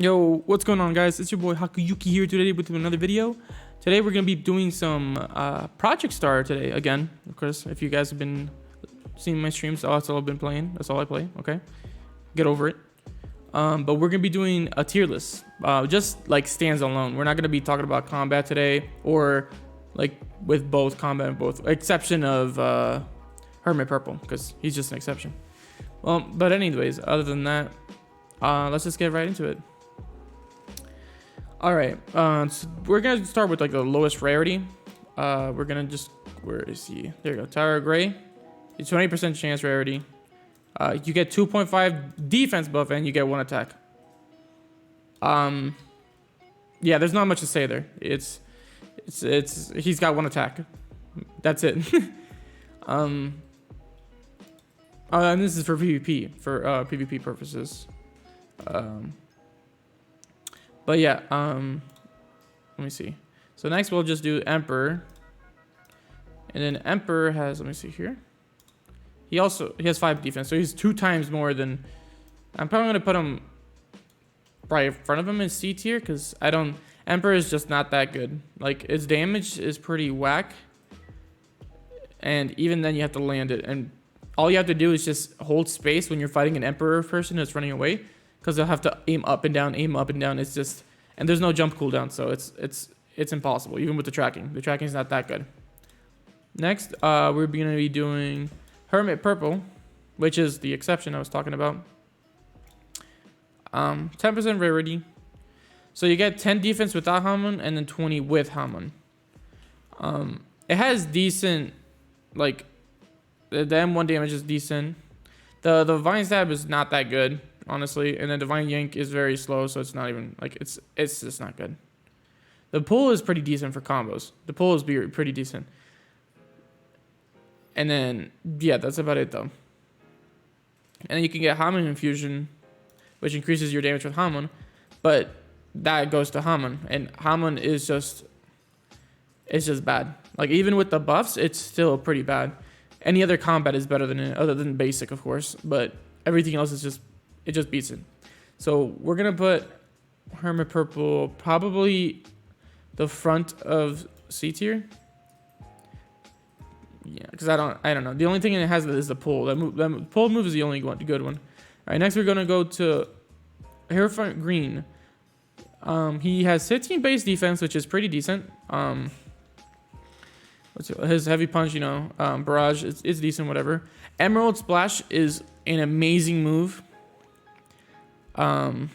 Yo, what's going on, guys? It's your boy Hakuyuki here today with another video. Today we're gonna be doing some Project Star today again. Of course, if you guys have been seeing my streams, that's all I've been playing. That's all I play. Okay, get over it. But we're gonna be doing a tier list, just like stands alone. We're not gonna be talking about combat today, or like with both combat and both, exception of Hermit Purple, because he's just an exception. Well, but anyways, other than that, let's just get right into it. All right, so we're gonna start with like the lowest rarity. We're gonna just, where is he? There you go, Tower Gray. It's 20% chance rarity. You get 2.5 defense buff and you get 1 attack. Yeah, there's not much to say there. It's he's got 1 attack. That's it. And this is for PvP, for PvP purposes. But yeah, let me see. So next we'll just do Emperor. And then Emperor has, let me see here. He has 5 defense, so he's 2 times more than, I'm probably gonna put him right in front of him in C tier, because Emperor is just not that good. Like, his damage is pretty whack. And even then you have to land it. And all you have to do is just hold space when you're fighting an Emperor person that's running away. Because they'll have to aim up and down, aim up and down. It's just, and there's no jump cooldown, so it's impossible, even with the tracking. The tracking is not that good. Next, we're gonna be doing Hermit Purple, which is the exception I was talking about. 10% rarity. So you get 10 defense without Hamon, and then 20 with Hamon. It has decent, like, the M1 damage is decent. The Divine Stab is not that good, honestly, and then Divine Yank is very slow, so it's not even, like, it's just not good. The pull is pretty decent for combos. The pull is pretty decent. And then, yeah, that's about it, though. And then you can get Hamon Infusion, which increases your damage with Hamon, but that goes to Hamon, and Hamon is just, it's just bad. Like, even with the buffs, it's still pretty bad. Any other combat is better than it, other than basic, of course, but everything else is just, it just beats it. So we're gonna put Hermit Purple probably the front of C tier. Yeah, because I don't know. The only thing it has is the pull. That pull move is the only good one. All right, next we're gonna go to Hierophant Green. He has 15 base defense, which is pretty decent. His heavy punch, barrage, it's decent, whatever. Emerald Splash is an amazing move. And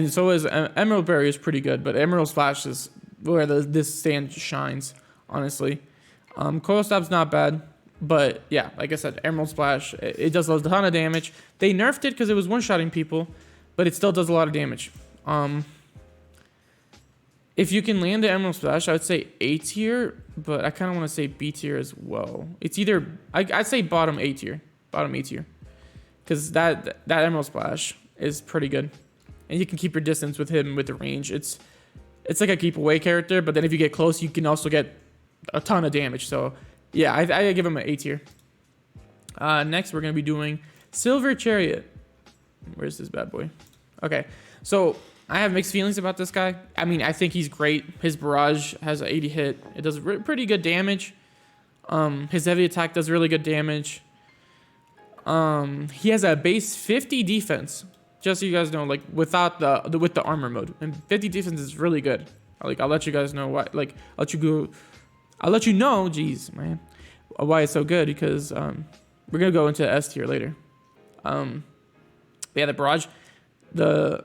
so is Emerald Berry is pretty good, but Emerald Splash is where this stand shines, honestly. Coil Stab's not bad, but yeah, like I said, Emerald Splash, it does a ton of damage. They nerfed it because it was one-shotting people, but it still does a lot of damage. If you can land the Emerald Splash, I would say A tier, but I kind of want to say B tier as well. It's either, I'd say bottom A tier, because that Emerald Splash is pretty good, and you can keep your distance with him with the range. It's like a keep away character, but then if you get close, you can also get a ton of damage. So yeah, I give him an A tier. Next, we're gonna be doing Silver Chariot. Where's this bad boy? Okay, so I have mixed feelings about this guy. I mean, I think he's great. His barrage has an 80 hit. It does pretty good damage. His heavy attack does really good damage. He has a base 50 defense. Just so you guys know, like, without with the armor mode, and 50 defense is really good. Like, I'll let you guys know why. Like, I'll let you know, jeez, man, why it's so good, because we're gonna go into S tier later. Yeah, the barrage, the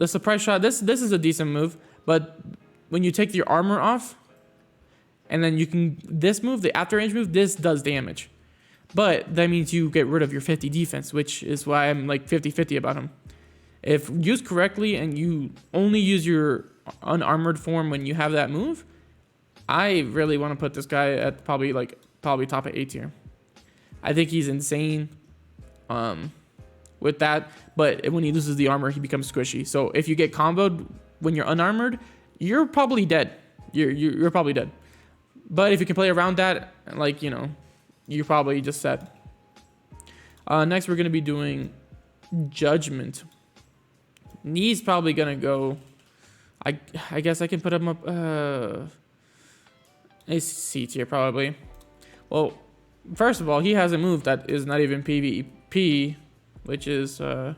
surprise shot. This is a decent move, but when you take your armor off, and then you can this move, the after range move, this does damage, but that means you get rid of your 50 defense, which is why I'm like 50-50 about him. If used correctly and you only use your unarmored form when you have that move, I really want to put this guy at probably top of A tier. I think he's insane with that, but when he loses the armor, he becomes squishy. So if you get comboed when you're unarmored, you're probably dead. You're probably dead. But if you can play around that, like, you're probably just set. Next, we're going to be doing Judgment. He's probably gonna go. I guess I can put him up. A C tier probably. Well, first of all, he has a move that is not even PvP, which is let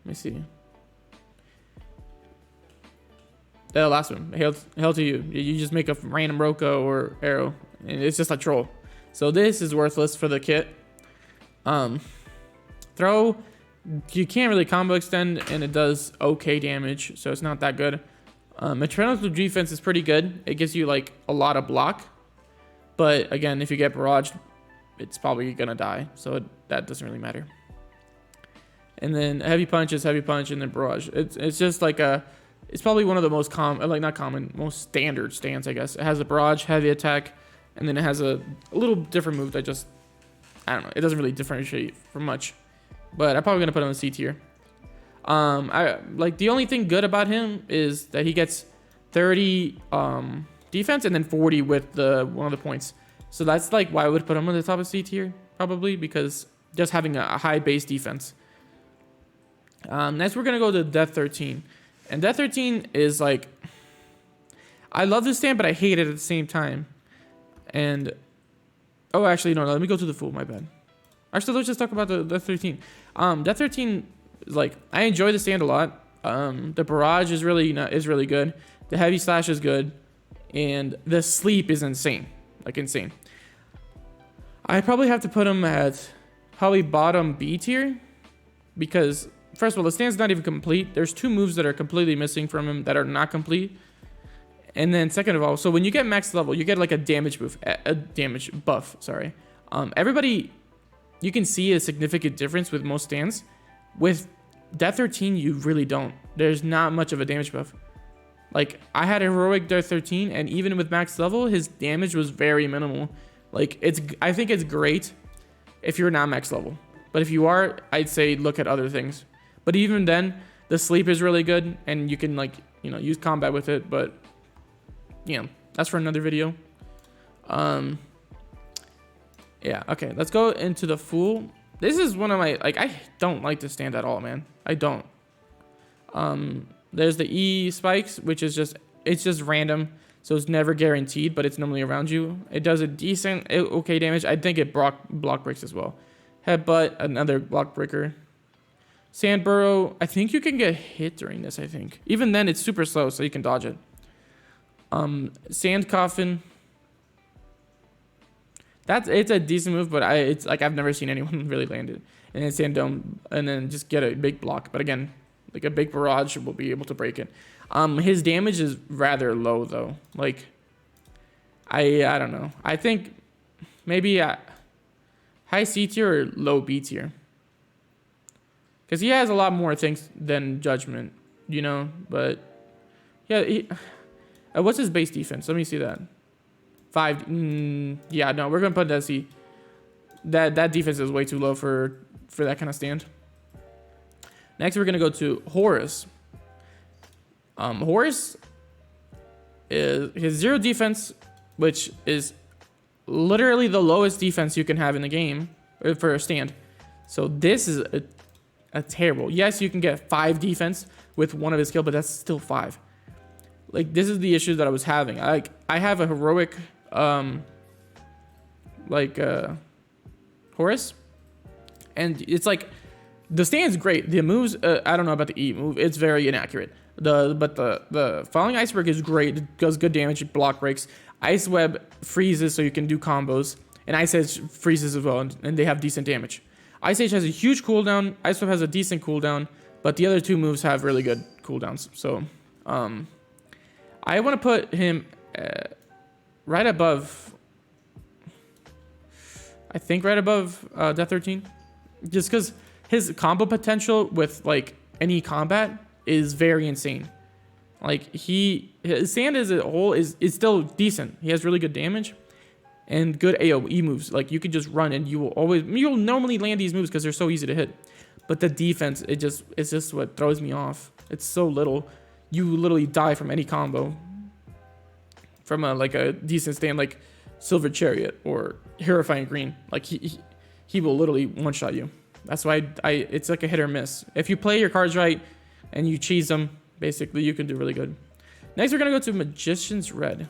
me see. The last one, hail to you. You just make a random Roko or arrow, and it's just a troll. So this is worthless for the kit. Throw, you can't really combo extend, and it does okay damage, so it's not that good. Eternal defense is pretty good. It gives you like a lot of block, but again, if you get barraged, it's probably gonna die, so that doesn't really matter. And then heavy punch is heavy punch, and then barrage. It's just like it's probably one of the most most standard stands, I guess. It has a barrage, heavy attack, and then it has a little different move that just, I don't know, it doesn't really differentiate from much. But I'm probably gonna put him in C tier. I like the only thing good about him is that he gets 30 defense and then 40 with one of the points. So that's like why I would put him on the top of C tier, probably, because just having a high base defense. Next we're gonna go to Death 13. And Death 13 is like, I love this stand, but I hate it at the same time. And oh, actually, no, let me go to the Fool, my bad. Actually, let's just talk about the Death 13. Death 13 is like, I enjoy the stand a lot. The barrage is really good. The heavy slash is good, and the sleep is insane, like insane. I probably have to put him at probably bottom B tier, because first of all, the stand's not even complete. There's 2 moves that are completely missing from him that are not complete. And then second of all, so when you get max level, you get like a damage buff, sorry. Everybody, you can see a significant difference with most stands. With Death 13, you really don't. There's not much of a damage buff. Like, I had a heroic Death 13, and even with max level, his damage was very minimal. Like, I think it's great if you're not max level. But if you are, I'd say look at other things. But even then, the sleep is really good, and you can, like, you know, use combat with it. But yeah, that's for another video. Yeah, okay, let's go into the Fool. This is one of my, like, I don't like this stand at all, man. I don't. There's the E spikes, which is it's just random, so it's never guaranteed, but it's normally around you. It does a decent, okay damage. I think it block breaks as well. Headbutt, another block breaker. Sand Burrow, I think you can get hit during this, I think. Even then, it's super slow, so you can dodge it. Sand Coffin. It's a decent move, but it's like I've never seen anyone really land it. And then Sand Dome, and then just get a big block. But again, like a big barrage will be able to break it. His damage is rather low though. Like, I don't know. I think maybe high C tier or low B tier. Because he has a lot more things than Judgment, you know. But yeah, what's his base defense? Let me see that. 5. Yeah, no, we're gonna put that C. That defense is way too low for that kind of stand. Next, we're gonna go to Horus. Horus is his 0 defense, which is literally the lowest defense you can have in the game for a stand. So this is a terrible. Yes, you can get 5 defense with one of his skill, but that's still 5. Like, this is the issue that I was having. I have a heroic Horus, and it's like the stand's great. The moves, I don't know about the E move. It's very inaccurate. But the Falling Iceberg is great. It does good damage. It block breaks. Ice Web freezes so you can do combos, and Ice Edge freezes as well, and they have decent damage. Ice Edge has a huge cooldown. Ice Web has a decent cooldown, but the other 2 moves have really good cooldowns. So I want to put him right above, I think right above Death 13, just because his combo potential with like any combat is very insane. Like, his stand as a whole is still decent. He has really good damage and good AoE moves. Like, you can just run and you'll normally land these moves because they're so easy to hit. But the defense, it's just what throws me off. It's so little. You literally die from any combo. From a decent stand like Silver Chariot or Horrifying Green. Like, he will literally one-shot you. That's why it's like a hit or miss. If you play your cards right and you cheese them, basically, you can do really good. Next, we're going to go to Magician's Red.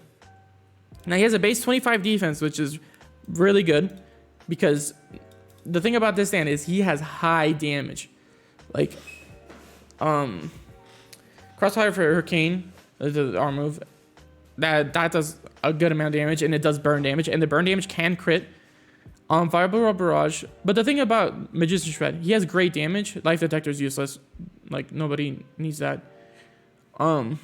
Now, he has a base 25 defense, which is really good, because the thing about this stand is he has high damage. Like, Crossfire for Hurricane, the arm move, that does a good amount of damage, and it does burn damage, and the burn damage can crit. Fireball Barrage. But the thing about Magician's Red, he has great damage. Life Detector is useless. Like, nobody needs that. And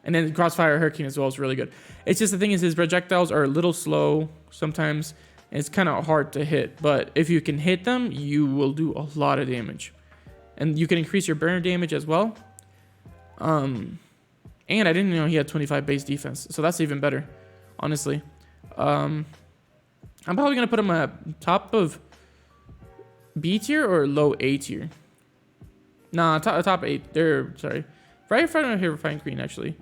then Crossfire Hurricane as well is really good. It's just the thing is his projectiles are a little slow sometimes, and it's kind of hard to hit. But if you can hit them, you will do a lot of damage. And you can increase your burn damage as well. And I didn't know he had 25 base defense, so that's even better, honestly. I'm probably going to put him at top of B tier or low A tier. Nah, top 8. Sorry. Right in front of here, Refined Green, actually.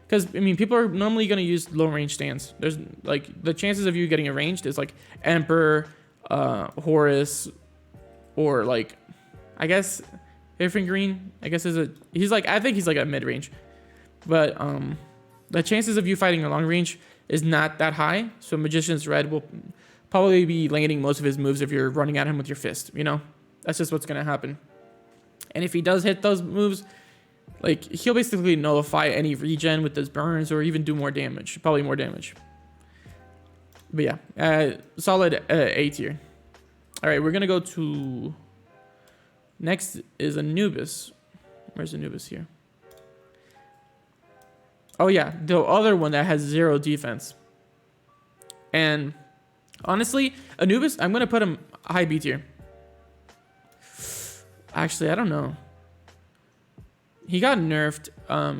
Because, I mean, people are normally going to use low range stands. There's, like, the chances of you getting a ranged is, like, Emperor, Horus, or, like, I guess, Refined Green, I guess I think he's, like, a mid-range. But, the chances of you fighting a long range is not that high. So, Magician's Red will probably be landing most of his moves if you're running at him with your fist, you know? That's just what's going to happen. And if he does hit those moves, like, he'll basically nullify any regen with his burns or even do more damage. Probably more damage. But yeah, solid A tier. All right, we're going to go to... Next is Anubis. Where's Anubis here? Oh yeah, the other one that has 0 defense. And honestly, Anubis, I'm going to put him high B tier. Actually, I don't know. He got nerfed.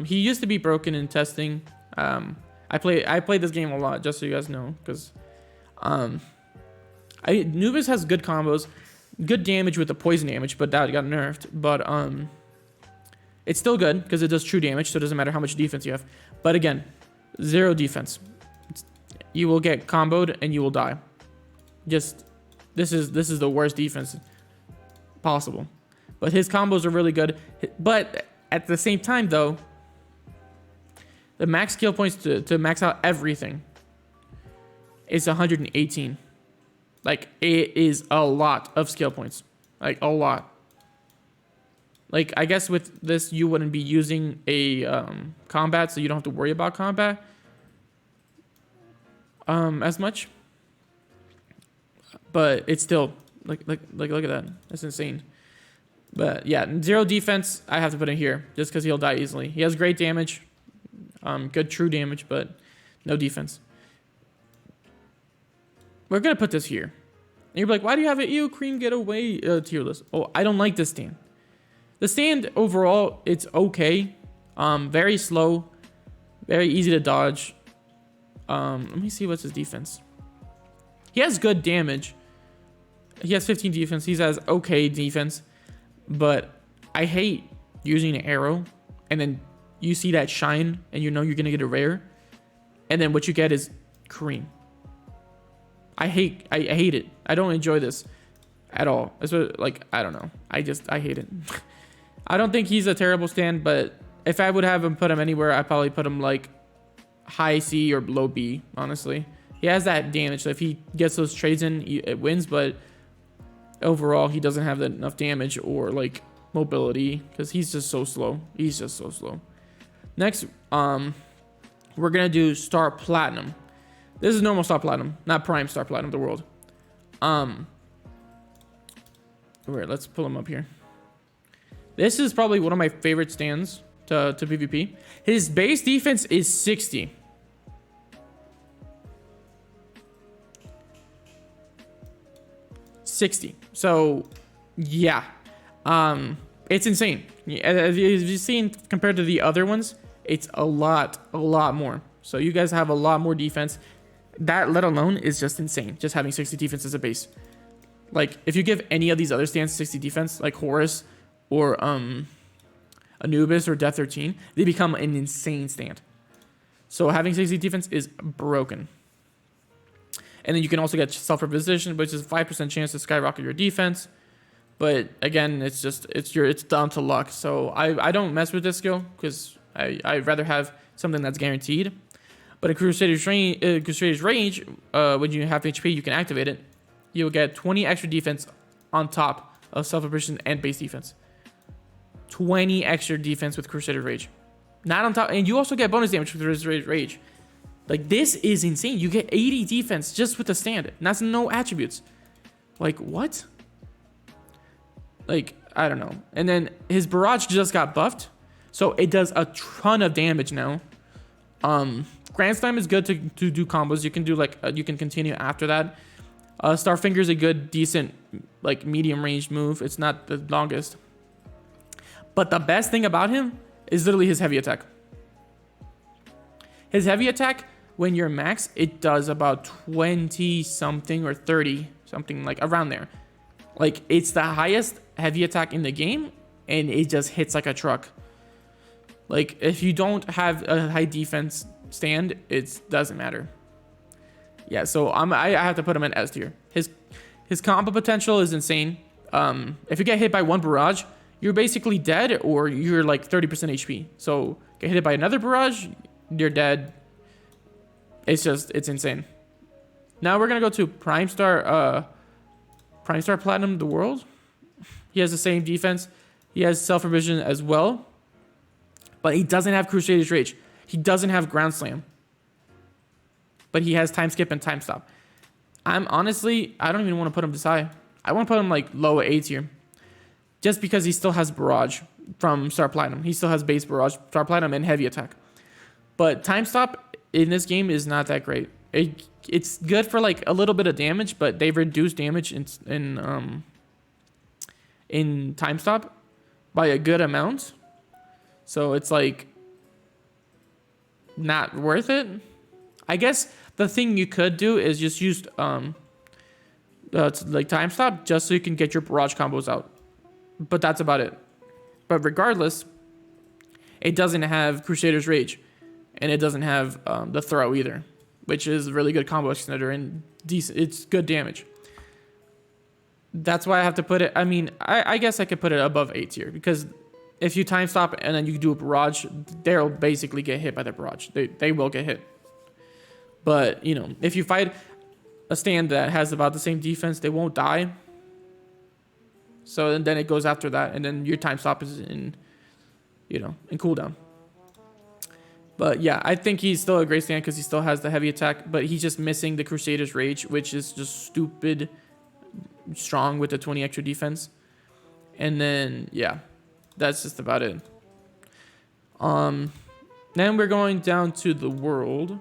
He used to be broken in testing. I played this game a lot, just so you guys know, because Anubis has good combos, good damage with the poison damage, but that got nerfed. But it's still good because it does true damage, so it doesn't matter how much defense you have. But again, 0 defense. You will get comboed and you will die. Just this is the worst defense possible. But his combos are really good. But at the same time, though, the max skill points to max out everything is 118. Like, it is a lot of skill points. Like, a lot. Like, I guess with this, you wouldn't be using a combat, so you don't have to worry about combat as much. But it's still, like look at that. That's insane. But yeah, 0 defense, I have to put in here just because he'll die easily. He has great damage, good true damage, but no defense. We're going to put this here. And you're like, why do you have it? Ew, Cream, get away, tier list. Oh, I don't like this stand. The stand overall, it's okay. Very slow, very easy to dodge. Let me see what's his defense. He has good damage. He has 15 defense. He has okay defense. But I hate using an arrow and then you see that shine and you know you're going to get a rare. And then what you get is Kareem. I hate it. I don't enjoy this at all. It's like, I don't know. I hate it. I don't think he's a terrible stand, but if I would have him put him anywhere, I'd probably put him like high C or low B, honestly. He has that damage, so if he gets those trades in, it wins, but overall, he doesn't have enough damage or like mobility because he's just so slow. He's just so slow. Next, we're gonna do Star Platinum. This is normal Star Platinum, not Prime Star Platinum of the world. Let's pull him up here. This is probably one of my favorite stands to PvP. His base defense is 60. So yeah, it's insane. As you've seen compared to the other ones, it's a lot more. So you guys have a lot more defense. That let alone is just insane. Just having 60 defense as a base. Like if you give any of these other stands 60 defense, like Horus or Anubis or Death 13, they become an insane stand. So having 60 defense is broken. And then you can also get self-reposition, which is a 5% chance to skyrocket your defense. But again, it's down to luck. So I don't mess with this skill because I'd rather have something that's guaranteed. But a Crusader's Rage, when you have HP, you can activate it. You'll get 20 extra defense on top of self-absorption and base defense. 20 extra defense with Crusader's Rage. Not on top, and you also get bonus damage with Crusader's Rage. Like, this is insane. You get 80 defense just with the stand. And that's no attributes. Like, what? Like, I don't know. And then his barrage just got buffed, so it does a ton of damage now. Grand Slam is good to do combos. You can do you can continue after that. Starfinger is a good, decent, like medium range move. It's not the longest, but the best thing about him is literally his heavy attack. His heavy attack, when you're max, it does about 20 something or 30 something, like around there. Like, it's the highest heavy attack in the game, and it just hits like a truck. Like, if you don't have a high defense stand, it doesn't matter. Yeah, so I have to put him in S tier. His combo potential is insane. If you get hit by one barrage, you're basically dead, or you're like 30% HP. So get hit by another barrage, you're dead. It's insane. Now we're gonna go to Prime Star Platinum, the world. He has the same defense. He has self-revision as well, but he doesn't have Crusader's Rage. He doesn't have Ground Slam, but he has Time Skip and Time Stop. I don't even want to put him this high. I want to put him like low A tier, just because he still has Barrage from Star Platinum. He still has base Barrage, Star Platinum, and heavy attack. But Time Stop in this game is not that great. It's good for like a little bit of damage, but they've reduced damage in Time Stop by a good amount. So it's like not worth it. I guess the thing you could do is just use like Time Stop just so you can get your barrage combos out. But that's about it. But regardless, it doesn't have Crusader's Rage, and it doesn't have the throw either, which is a really good combo extender and decent. It's good damage. That's why I have to put it. I mean, I guess I could put it above A tier, because if you Time Stop and then you do a barrage, they'll basically get hit by the barrage. They will get hit. But, you know, if you fight a stand that has about the same defense, they won't die. So then it goes after that, and then your Time Stop is in cooldown. But yeah, I think he's still a great stand because he still has the heavy attack, but he's just missing the Crusader's Rage, which is just stupid strong with the 20 extra defense. And then, yeah, that's just about it. Then we're going down to the world.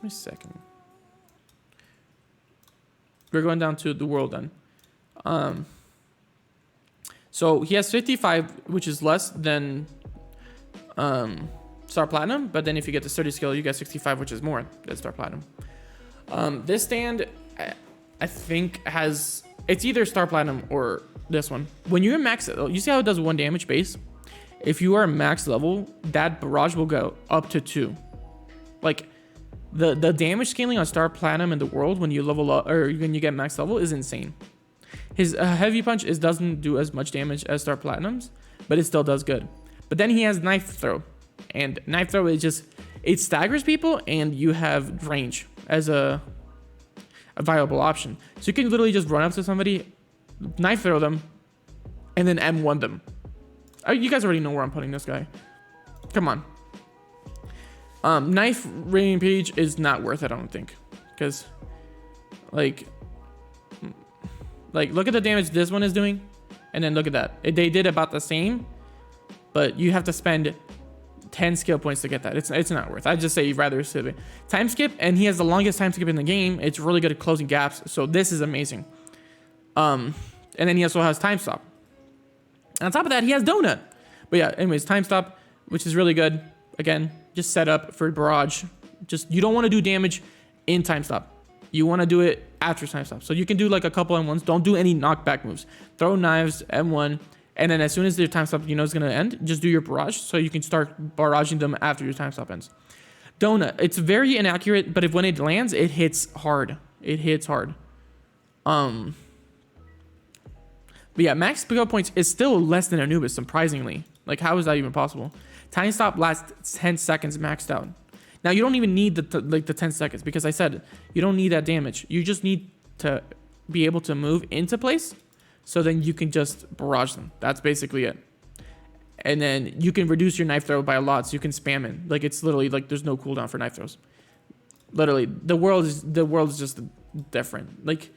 Wait a second. We're going down to the world then. So he has 55, which is less than Star Platinum, but then if you get the 30 skill, you get 65, which is more than Star Platinum. This stand, I think, it's either Star Platinum or this one. When you're max, you see how it does 1 damage base? If you are max level, that barrage will go up to 2. Like, the damage scaling on Star Platinum in the world when you level up, or when you get max level, is insane. His heavy punch doesn't do as much damage as Star Platinum's, but it still does good. But then he has knife throw, and knife throw is it staggers people, and you have range as a viable option. So you can literally just run up to somebody, knife throw them, and then M1 them. You guys already know where I'm putting this guy. Come on. Knife rampage is not worth it, I don't think, because like look at the damage this one is doing, and then look at that. They did about the same, but you have to spend 10 skill points to get that. It's not worth. I just say you'd rather save it. Time skip, and he has the longest time skip in the game. It's really good at closing gaps, so this is amazing. And then he also has time stop. And on top of that, he has donut. But yeah, anyways, time stop, which is really good. Again, just set up for barrage. You don't want to do damage in time stop. You want to do it after time stop. So you can do like a couple M1s. Don't do any knockback moves. Throw knives, M1, and then as soon as your time stop it's going to end, just do your barrage so you can start barraging them after your time stop ends. Donut, it's very inaccurate, but when it lands, it hits hard. It hits hard. But yeah, max skill points is still less than Anubis, surprisingly. Like, how is that even possible? Time stop lasts 10 seconds maxed out. Now, you don't even need the 10 seconds, because I said you don't need that damage. You just need to be able to move into place, so then you can just barrage them. That's basically it. And then you can reduce your knife throw by a lot, so you can spam it. Like, it's literally like there's no cooldown for knife throws. Literally, the world is just different. Like,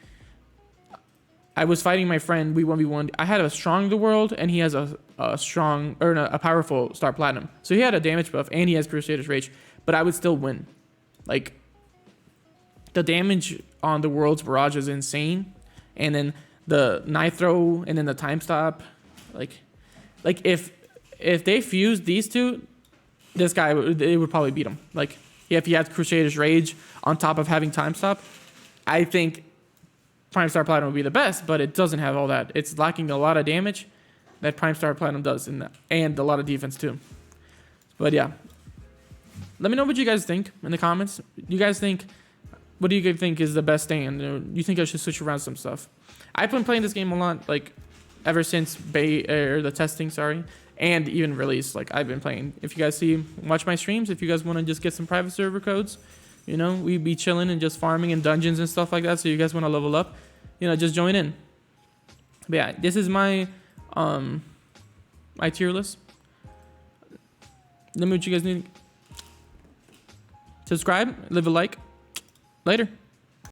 I was fighting my friend. We 1v1. I had a strong the world, and he has a powerful star platinum. So he had a damage buff, and he has Crusader's Rage. But I would still win. Like, the damage on the world's barrage is insane, and then the knife throw, and then the time stop. Like if they fused these two, this guy it would probably beat him. Like, if he had Crusader's Rage on top of having time stop, I think Prime Star Platinum would be the best, but it doesn't have all that. It's lacking a lot of damage that Prime Star Platinum does, and a lot of defense too. But yeah, let me know what you guys think in the comments. What do you think is the best thing? And you think I should switch around some stuff? I've been playing this game a lot, like ever since the testing, and even release. Like, I've been playing. If you guys watch my streams. If you guys want to just get some private server codes, we be chilling and just farming in dungeons and stuff like that. So you guys want to level up, just join in. But yeah, this is my my tier list. Let me know what you guys need. Subscribe, leave a like. Later.